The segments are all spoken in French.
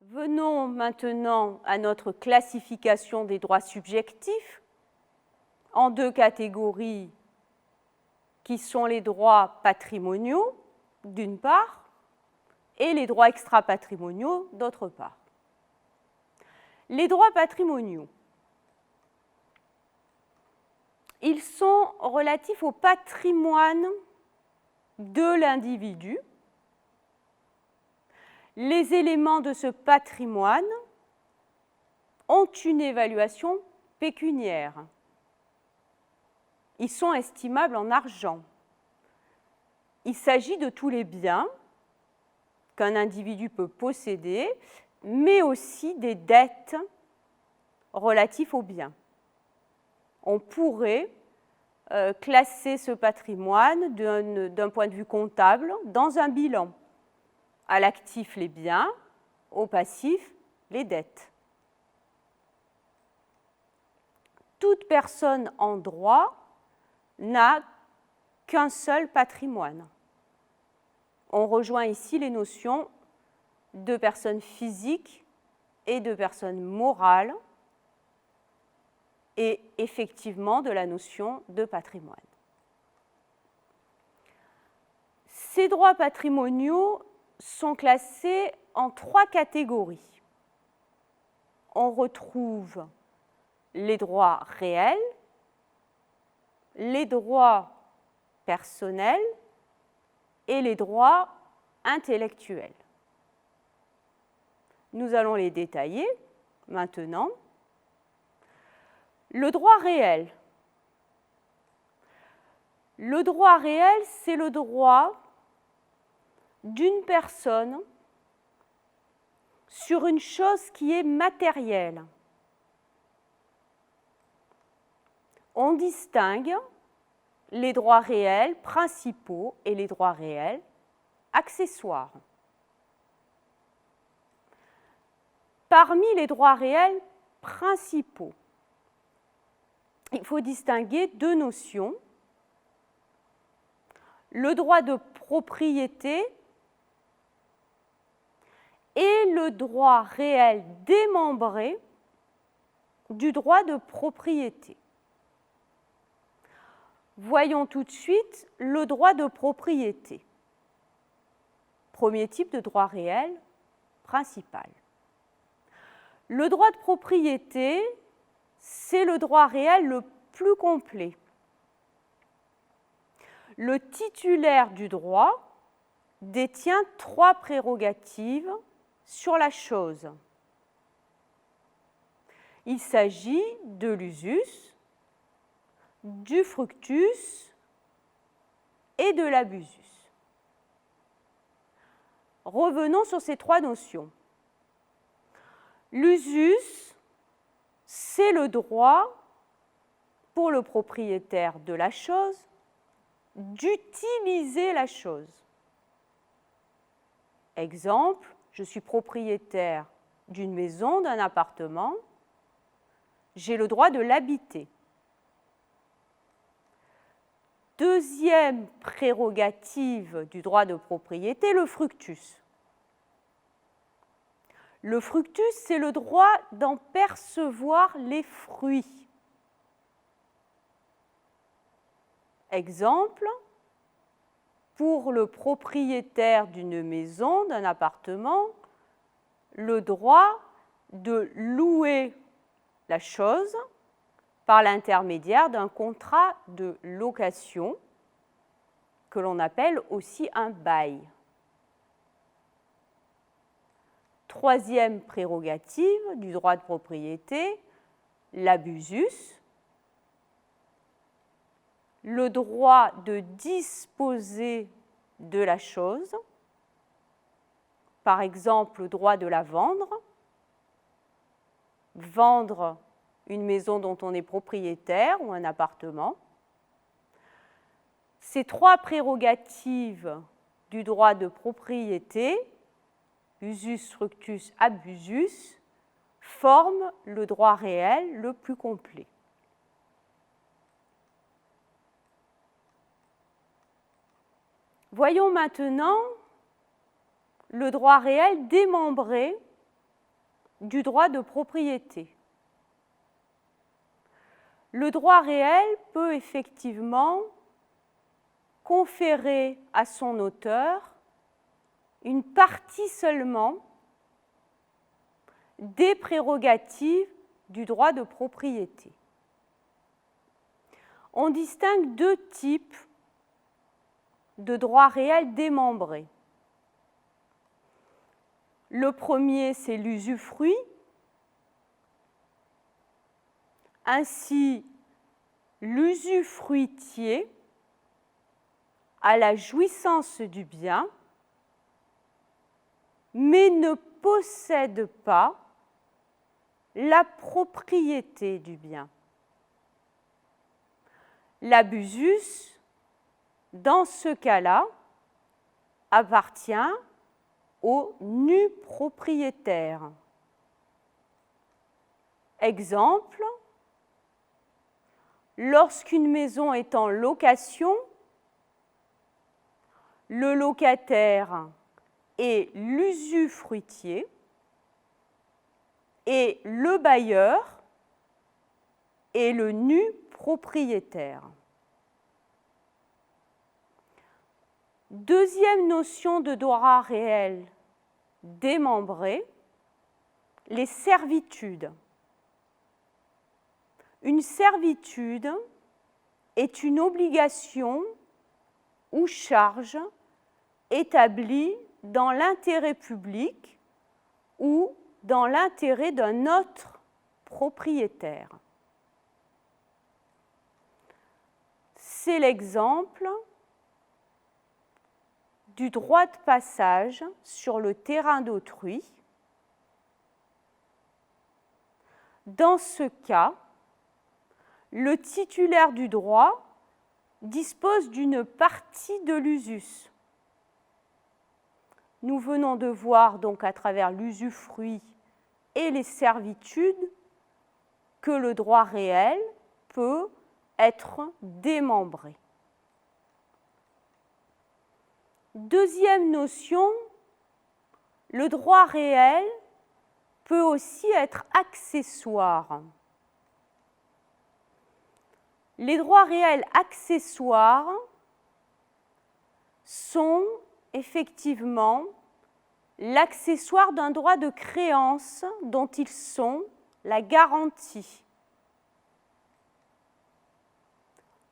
Venons maintenant à notre classification des droits subjectifs en deux catégories qui sont les droits patrimoniaux, d'une part, et les droits extra-patrimoniaux, d'autre part. Les droits patrimoniaux, ils sont relatifs au patrimoine de l'individu. Les éléments de ce patrimoine ont une évaluation pécuniaire. Ils sont estimables en argent. Il s'agit de tous les biens qu'un individu peut posséder, mais aussi des dettes relatives aux biens. On pourrait classer ce patrimoine d'un point de vue comptable dans un bilan. À l'actif, les biens, au passif, les dettes. Toute personne en droit n'a qu'un seul patrimoine. On rejoint ici les notions de personnes physiques et de personnes morales et effectivement de la notion de patrimoine. Ces droits patrimoniaux sont classés en trois catégories. On retrouve les droits réels, les droits personnels et les droits intellectuels. Nous allons les détailler maintenant. Le droit réel. Le droit réel, c'est le droit d'une personne sur une chose qui est matérielle. On distingue les droits réels principaux et les droits réels accessoires. Parmi les droits réels principaux, il faut distinguer deux notions. Le droit de propriété et le droit réel démembré du droit de propriété. Voyons tout de suite le droit de propriété. Premier type de droit réel principal. Le droit de propriété, c'est le droit réel le plus complet. Le titulaire du droit détient trois prérogatives sur la chose. Il s'agit de l'usus, du fructus et de l'abusus. Revenons sur ces trois notions. L'usus, c'est le droit pour le propriétaire de la chose d'utiliser la chose. Exemple, je suis propriétaire d'une maison, d'un appartement, j'ai le droit de l'habiter. Deuxième prérogative du droit de propriété, le fructus. Le fructus, c'est le droit d'en percevoir les fruits. Exemple, pour le propriétaire d'une maison, d'un appartement, le droit de louer la chose par l'intermédiaire d'un contrat de location que l'on appelle aussi un bail. Troisième prérogative du droit de propriété, l'abusus, le droit de disposer de la chose, par exemple le droit de la vendre, vendre une maison dont on est propriétaire ou un appartement. Ces trois prérogatives du droit de propriété, usus, fructus, abusus, forment le droit réel le plus complet. Voyons maintenant le droit réel démembré du droit de propriété. Le droit réel peut effectivement conférer à son auteur une partie seulement des prérogatives du droit de propriété. On distingue deux types de droits réels démembrés. Le premier, c'est l'usufruit. Ainsi, l'usufruitier a la jouissance du bien, mais ne possède pas la propriété du bien. L'abusus, dans ce cas-là, appartient au nu propriétaire. Exemple, lorsqu'une maison est en location, le locataire est l'usufruitier et le bailleur est le nu propriétaire. Deuxième notion de droit réel démembré, les servitudes. Une servitude est une obligation ou charge établie dans l'intérêt public ou dans l'intérêt d'un autre propriétaire. C'est l'exemple du droit de passage sur le terrain d'autrui. Dans ce cas, le titulaire du droit dispose d'une partie de l'usus. Nous venons de voir donc à travers l'usufruit et les servitudes que le droit réel peut être démembré. Deuxième notion, le droit réel peut aussi être accessoire. Les droits réels accessoires sont effectivement l'accessoire d'un droit de créance dont ils sont la garantie.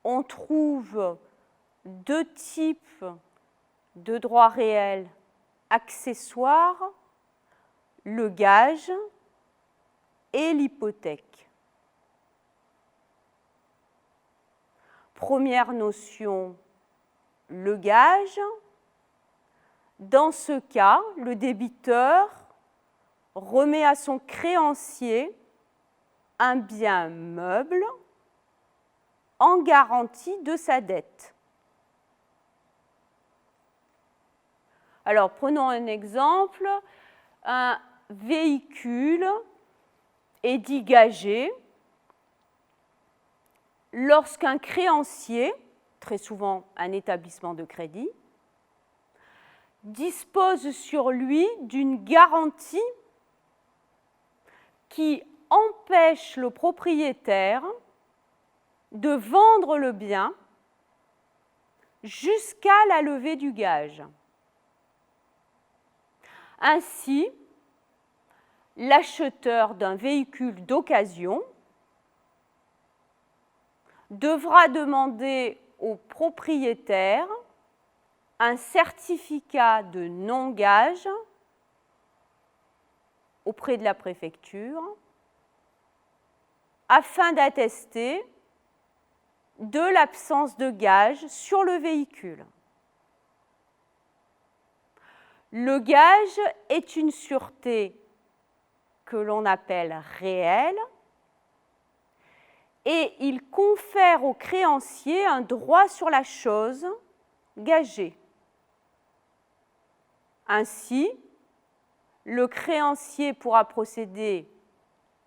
On trouve deux types de droits réels accessoires, le gage et l'hypothèque. Première notion, le gage. Dans ce cas, le débiteur remet à son créancier un bien meuble en garantie de sa dette. Alors, prenons un exemple. Un véhicule est dit gagé lorsqu'un créancier, très souvent un établissement de crédit, dispose sur lui d'une garantie qui empêche le propriétaire de vendre le bien jusqu'à la levée du gage. Ainsi, l'acheteur d'un véhicule d'occasion devra demander au propriétaire un certificat de non-gage auprès de la préfecture afin d'attester de l'absence de gage sur le véhicule. Le gage est une sûreté que l'on appelle réelle et il confère au créancier un droit sur la chose gagée. Ainsi, le créancier pourra procéder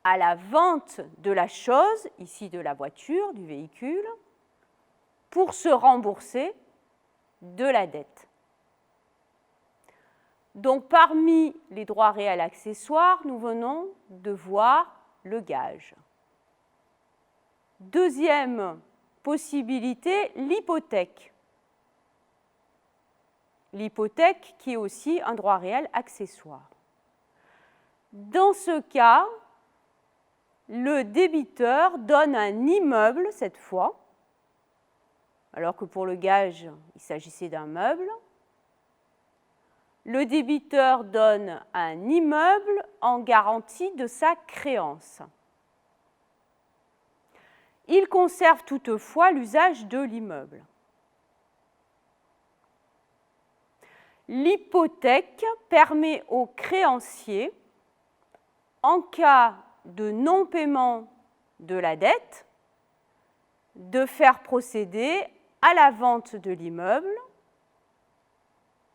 à la vente de la chose, ici de la voiture, du véhicule, pour se rembourser de la dette. Donc, parmi les droits réels accessoires, nous venons de voir le gage. Deuxième possibilité, l'hypothèque. L'hypothèque qui est aussi un droit réel accessoire. Dans ce cas, le débiteur donne un immeuble cette fois, alors que pour le gage, il s'agissait d'un meuble. Le débiteur donne un immeuble en garantie de sa créance. Il conserve toutefois l'usage de l'immeuble. L'hypothèque permet au créancier, en cas de non-paiement de la dette, de faire procéder à la vente de l'immeuble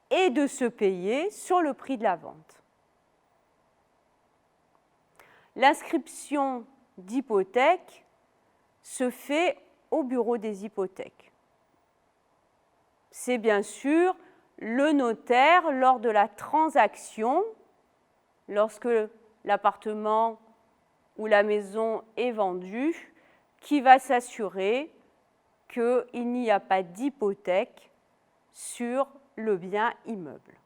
et de se payer sur le prix de la vente. L'inscription d'hypothèque se fait au bureau des hypothèques. C'est bien sûr le notaire lors de la transaction, lorsque l'appartement ou la maison est vendue, qui va s'assurer qu'il n'y a pas d'hypothèque sur le bien immeuble.